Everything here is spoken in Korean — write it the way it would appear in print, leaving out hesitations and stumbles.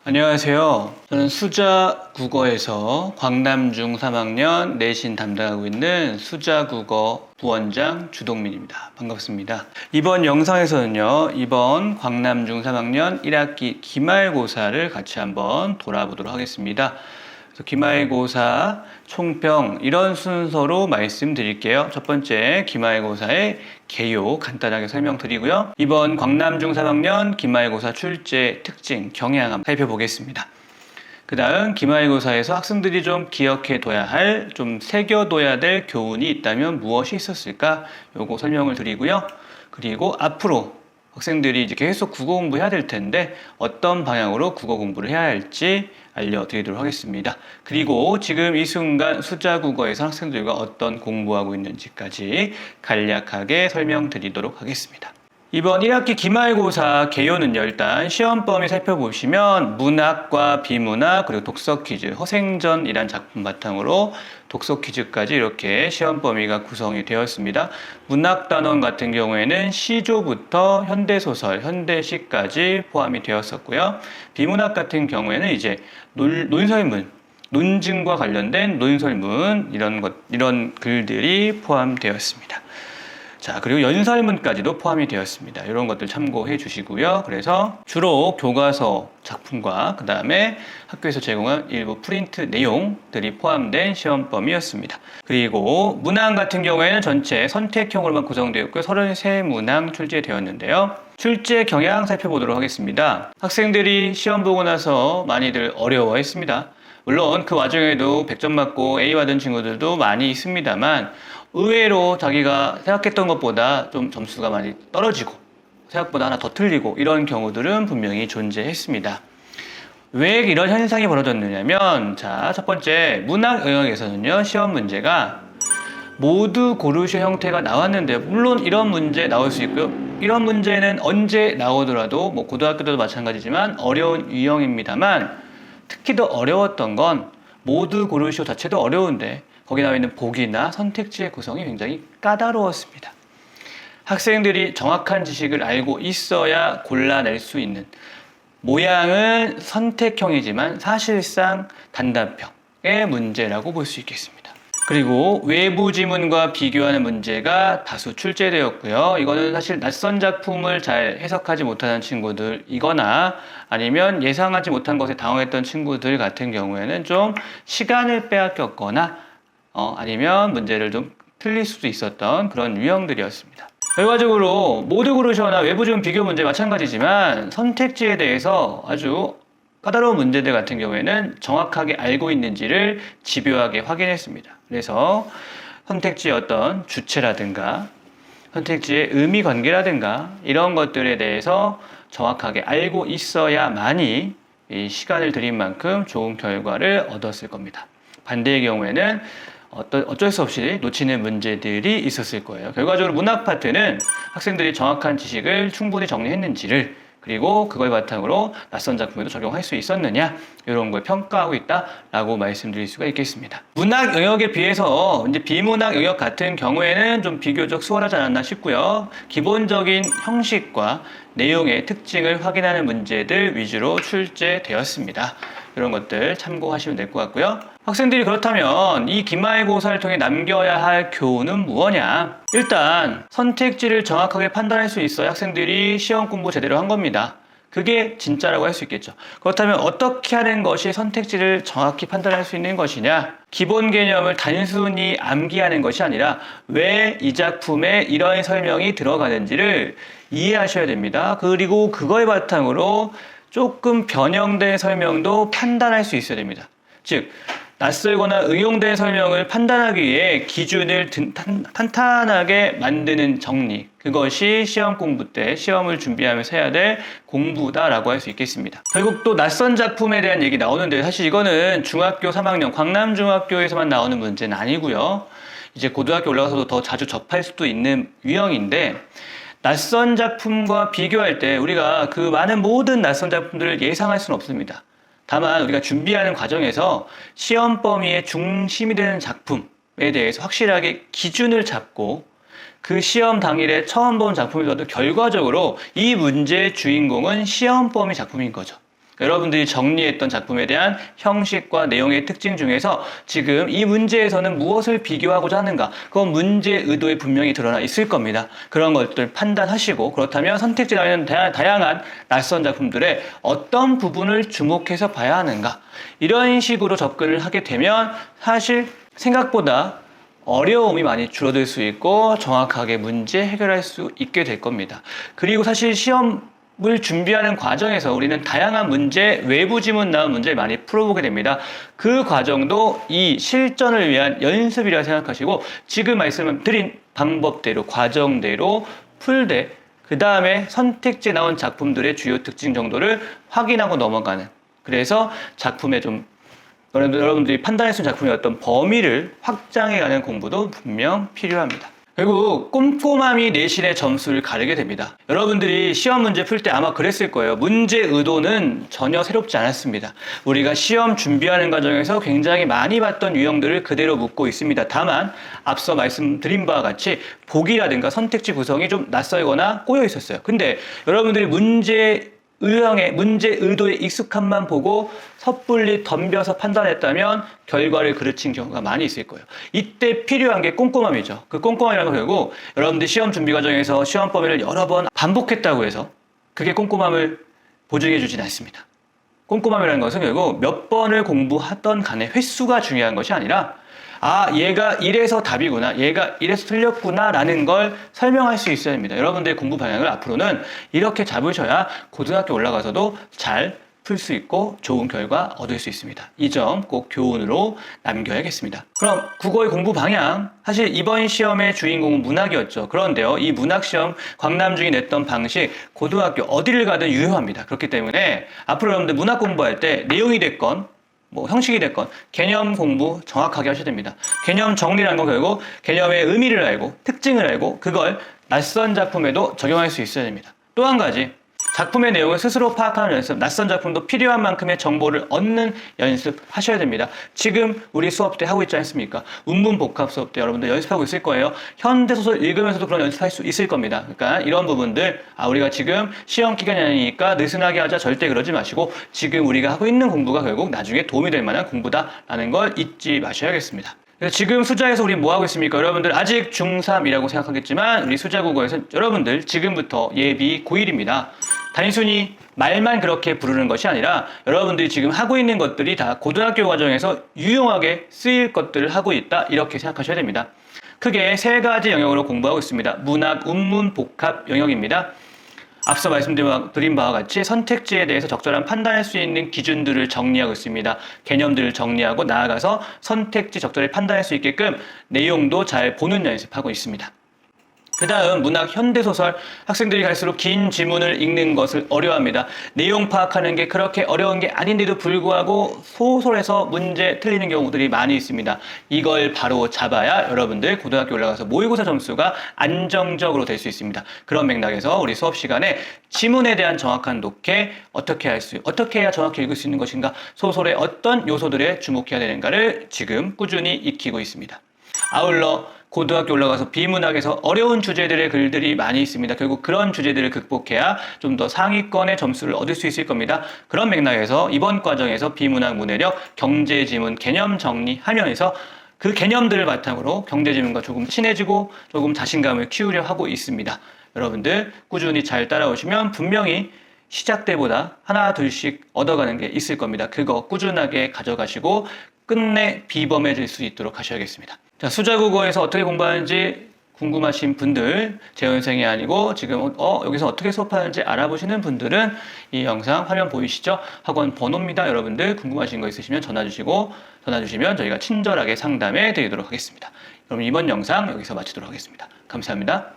안녕하세요. 저는 수자 국어에서 광남중 3학년 내신 담당하고 있는 수자 국어 부원장 주동민입니다. 반갑습니다. 이번 영상에서는요, 이번 광남중 3학년 1학기 기말고사를 같이 한번 돌아보도록 하겠습니다. 그래서 기말고사, 총평 이런 순서로 말씀드릴게요. 첫 번째 기말고사의 개요 간단하게 설명드리고요. 이번 광남중 3학년 기말고사 출제 특징, 경향 한번 살펴보겠습니다. 그 다음 기말고사에서 학생들이 좀 기억해둬야 할, 좀 새겨둬야 될 교훈이 있다면 무엇이 있었을까? 요거 설명을 드리고요. 그리고 앞으로 학생들이 이제 계속 국어 공부해야 될 텐데 어떤 방향으로 국어 공부를 해야 할지 알려드리도록 하겠습니다. 그리고 지금 이 순간 수자 국어에서 학생들과 어떤 공부하고 있는지까지 간략하게 설명드리도록 하겠습니다. 이번 1학기 기말고사 개요는요, 일단 시험 범위 살펴보시면 문학과 비문학 그리고 독서 퀴즈, 허생전이란 작품 바탕으로 독서 퀴즈까지 이렇게 시험 범위가 구성이 되었습니다. 문학 단원 같은 경우에는 시조부터 현대소설, 현대시까지 포함이 되었었고요. 비문학 같은 경우에는 이제 논설문, 논증과 관련된 논설문 이런 글들이 포함되었습니다. 자, 그리고 연설문까지도 포함이 되었습니다. 이런 것들 참고해 주시고요. 그래서 주로 교과서 작품과 그 다음에 학교에서 제공한 일부 프린트 내용들이 포함된 시험 범위였습니다. 그리고 문항 같은 경우에는 전체 선택형으로만 구성되었고요. 33문항 출제되었는데요. 출제 경향 살펴보도록 하겠습니다. 학생들이 시험 보고 나서 많이들 어려워했습니다. 물론 그 와중에도 100점 맞고 A 받은 친구들도 많이 있습니다만 의외로 자기가 생각했던 것보다 좀 점수가 많이 떨어지고 생각보다 하나 더 틀리고 이런 경우들은 분명히 존재했습니다. 왜 이런 현상이 벌어졌느냐면, 자, 첫 번째 문학 영역에서는요, 시험 문제가 모두 고르쇼 형태가 나왔는데요. 물론 이런 문제 나올 수 있고요. 이런 문제는 언제 나오더라도 뭐 고등학교도 마찬가지지만 어려운 유형입니다만, 특히 더 어려웠던 건 모두 고르쇼 자체도 어려운데 거기 나와 있는 보기나 선택지의 구성이 굉장히 까다로웠습니다. 학생들이 정확한 지식을 알고 있어야 골라낼 수 있는, 모양은 선택형이지만 사실상 단답형의 문제라고 볼 수 있겠습니다. 그리고 외부 지문과 비교하는 문제가 다수 출제되었고요. 이거는 사실 낯선 작품을 잘 해석하지 못하는 친구들이거나 아니면 예상하지 못한 것에 당황했던 친구들 같은 경우에는 좀 시간을 빼앗겼거나 아니면 문제를 좀 틀릴 수도 있었던 그런 유형들이었습니다. 결과적으로 모두 고르쇼나 외부 지문 비교 문제 마찬가지지만 선택지에 대해서 아주 까다로운 문제들 같은 경우에는 정확하게 알고 있는지를 집요하게 확인했습니다. 그래서 선택지의 어떤 주체라든가 선택지의 의미 관계라든가 이런 것들에 대해서 정확하게 알고 있어야만이 이 시간을 들인 만큼 좋은 결과를 얻었을 겁니다. 반대의 경우에는 어쩔 수 없이 놓치는 문제들이 있었을 거예요. 결과적으로 문학 파트는 학생들이 정확한 지식을 충분히 정리했는지를, 그리고 그걸 바탕으로 낯선 작품에도 적용할 수 있었느냐, 이런 걸 평가하고 있다라고 말씀드릴 수가 있겠습니다. 문학 영역에 비해서 이제 비문학 영역 같은 경우에는 좀 비교적 수월하지 않았나 싶고요. 기본적인 형식과 내용의 특징을 확인하는 문제들 위주로 출제되었습니다. 이런 것들 참고하시면 될 것 같고요. 학생들이 그렇다면 이 기말고사를 통해 남겨야 할 교훈은 무엇냐? 일단 선택지를 정확하게 판단할 수 있어야 학생들이 시험 공부 제대로 한 겁니다. 그게 진짜라고 할 수 있겠죠. 그렇다면 어떻게 하는 것이 선택지를 정확히 판단할 수 있는 것이냐? 기본 개념을 단순히 암기하는 것이 아니라 왜 이 작품에 이런 설명이 들어가는지를 이해하셔야 됩니다. 그리고 그걸 바탕으로 조금 변형된 설명도 판단할 수 있어야 됩니다. 즉, 낯설거나 응용된 설명을 판단하기 위해 기준을 탄탄하게 만드는 정리, 그것이 시험 공부 때 시험을 준비하면서 해야 될 공부다라고 할 수 있겠습니다. 결국 또 낯선 작품에 대한 얘기 나오는데 사실 이거는 중학교 3학년 광남중학교에서만 나오는 문제는 아니고요. 이제 고등학교 올라가서도 더 자주 접할 수도 있는 유형인데, 낯선 작품과 비교할 때 우리가 그 많은 모든 낯선 작품들을 예상할 수는 없습니다. 다만 우리가 준비하는 과정에서 시험 범위의 중심이 되는 작품에 대해서 확실하게 기준을 잡고 그 시험 당일에 처음 본 작품이라도 결과적으로 이 문제의 주인공은 시험 범위 작품인 거죠. 여러분들이 정리했던 작품에 대한 형식과 내용의 특징 중에서 지금 이 문제에서는 무엇을 비교하고자 하는가, 그건 문제 의도에 분명히 드러나 있을 겁니다. 그런 것들 판단하시고, 그렇다면 선택지에 나와 있는 다양한 낯선 작품들의 어떤 부분을 주목해서 봐야 하는가, 이런 식으로 접근을 하게 되면 사실 생각보다 어려움이 많이 줄어들 수 있고 정확하게 문제 해결할 수 있게 될 겁니다. 그리고 사실 시험을 준비하는 과정에서 우리는 다양한 문제, 외부 지문 나온 문제를 많이 풀어보게 됩니다. 그 과정도 이 실전을 위한 연습이라 생각하시고 지금 말씀드린 방법대로, 과정대로 풀되 그 다음에 선택지에 나온 작품들의 주요 특징 정도를 확인하고 넘어가는, 그래서 작품에 좀 여러분들이 판단할 수 있는 작품의 어떤 범위를 확장해가는 공부도 분명 필요합니다. 결국 꼼꼼함이 내신의 점수를 가르게 됩니다. 여러분들이 시험 문제 풀 때 아마 그랬을 거예요. 문제 의도는 전혀 새롭지 않았습니다. 우리가 시험 준비하는 과정에서 굉장히 많이 봤던 유형들을 그대로 묻고 있습니다. 다만 앞서 말씀드린 바와 같이 보기라든가 선택지 구성이 좀 낯설거나 꼬여 있었어요. 근데 여러분들이 문제 의도에 익숙함만 보고 섣불리 덤벼서 판단했다면 결과를 그르친 경우가 많이 있을 거예요. 이때 필요한 게 꼼꼼함이죠. 그 꼼꼼함이라는 건 결국 여러분들이 시험 준비 과정에서 시험 범위를 여러 번 반복했다고 해서 그게 꼼꼼함을 보증해 주진 않습니다. 꼼꼼함이라는 것은 결국 몇 번을 공부하던 간에 횟수가 중요한 것이 아니라 얘가 이래서 답이구나, 얘가 이래서 틀렸구나 라는 걸 설명할 수 있어야 합니다. 여러분들의 공부 방향을 앞으로는 이렇게 잡으셔야 고등학교 올라가서도 잘 풀 수 있고 좋은 결과 얻을 수 있습니다. 이 점 꼭 교훈으로 남겨야겠습니다. 그럼 국어의 공부 방향, 사실 이번 시험의 주인공은 문학이었죠. 그런데요, 이 문학시험 광남중이 냈던 방식 고등학교 어디를 가든 유효합니다. 그렇기 때문에 앞으로 여러분들 문학 공부할 때 내용이 됐건 형식이 됐건 개념 공부 정확하게 하셔야 됩니다. 개념 정리라는 건 결국 개념의 의미를 알고 특징을 알고 그걸 낯선 작품에도 적용할 수 있어야 됩니다. 또 한 가지, 작품의 내용을 스스로 파악하는 연습, 낯선 작품도 필요한 만큼의 정보를 얻는 연습 하셔야 됩니다. 지금 우리 수업 때 하고 있지 않습니까? 운문 복합 수업 때 여러분들 연습하고 있을 거예요. 현대소설 읽으면서도 그런 연습할 수 있을 겁니다. 그러니까 이런 부분들, 우리가 지금 시험 기간이 아니니까 느슨하게 하자, 절대 그러지 마시고 지금 우리가 하고 있는 공부가 결국 나중에 도움이 될 만한 공부다라는 걸 잊지 마셔야겠습니다. 그래서 지금 수자에서 우리 뭐 하고 있습니까? 여러분들 아직 중3이라고 생각하겠지만 우리 수자국어에서 여러분들 지금부터 예비 고1입니다. 단순히 말만 그렇게 부르는 것이 아니라 여러분들이 지금 하고 있는 것들이 다 고등학교 과정에서 유용하게 쓰일 것들을 하고 있다, 이렇게 생각하셔야 됩니다. 크게 3가지 영역으로 공부하고 있습니다. 문학, 운문, 복합 영역입니다. 앞서 말씀드린 바와 같이 선택지에 대해서 적절한 판단할 수 있는 기준들을 정리하고 있습니다. 개념들을 정리하고 나아가서 선택지 적절히 판단할 수 있게끔 내용도 잘 보는 연습하고 있습니다. 그 다음 문학 현대소설, 학생들이 갈수록 긴 지문을 읽는 것을 어려워합니다. 내용 파악하는 게 그렇게 어려운 게 아닌데도 불구하고 소설에서 문제 틀리는 경우들이 많이 있습니다. 이걸 바로 잡아야 여러분들 고등학교 올라가서 모의고사 점수가 안정적으로 될 수 있습니다. 그런 맥락에서 우리 수업 시간에 지문에 대한 정확한 독해, 어떻게 해야 정확히 읽을 수 있는 것인가, 소설의 어떤 요소들에 주목해야 되는가를 지금 꾸준히 익히고 있습니다. 아울러 고등학교 올라가서 비문학에서 어려운 주제들의 글들이 많이 있습니다. 결국 그런 주제들을 극복해야 좀 더 상위권의 점수를 얻을 수 있을 겁니다. 그런 맥락에서 이번 과정에서 비문학 문해력, 경제지문 개념 정리하면서 그 개념들을 바탕으로 경제지문과 조금 친해지고 조금 자신감을 키우려 하고 있습니다. 여러분들 꾸준히 잘 따라오시면 분명히 시작 때보다 하나 둘씩 얻어가는 게 있을 겁니다. 그거 꾸준하게 가져가시고 끝내 비범해질 수 있도록 하셔야겠습니다. 자, 수자국어에서 어떻게 공부하는지 궁금하신 분들, 재연생이 아니고 지금 여기서 어떻게 수업하는지 알아보시는 분들은 이 영상 화면 보이시죠? 학원 번호입니다. 여러분들 궁금하신 거 있으시면 전화 주시면 저희가 친절하게 상담해 드리도록 하겠습니다. 여러분 이번 영상 여기서 마치도록 하겠습니다. 감사합니다.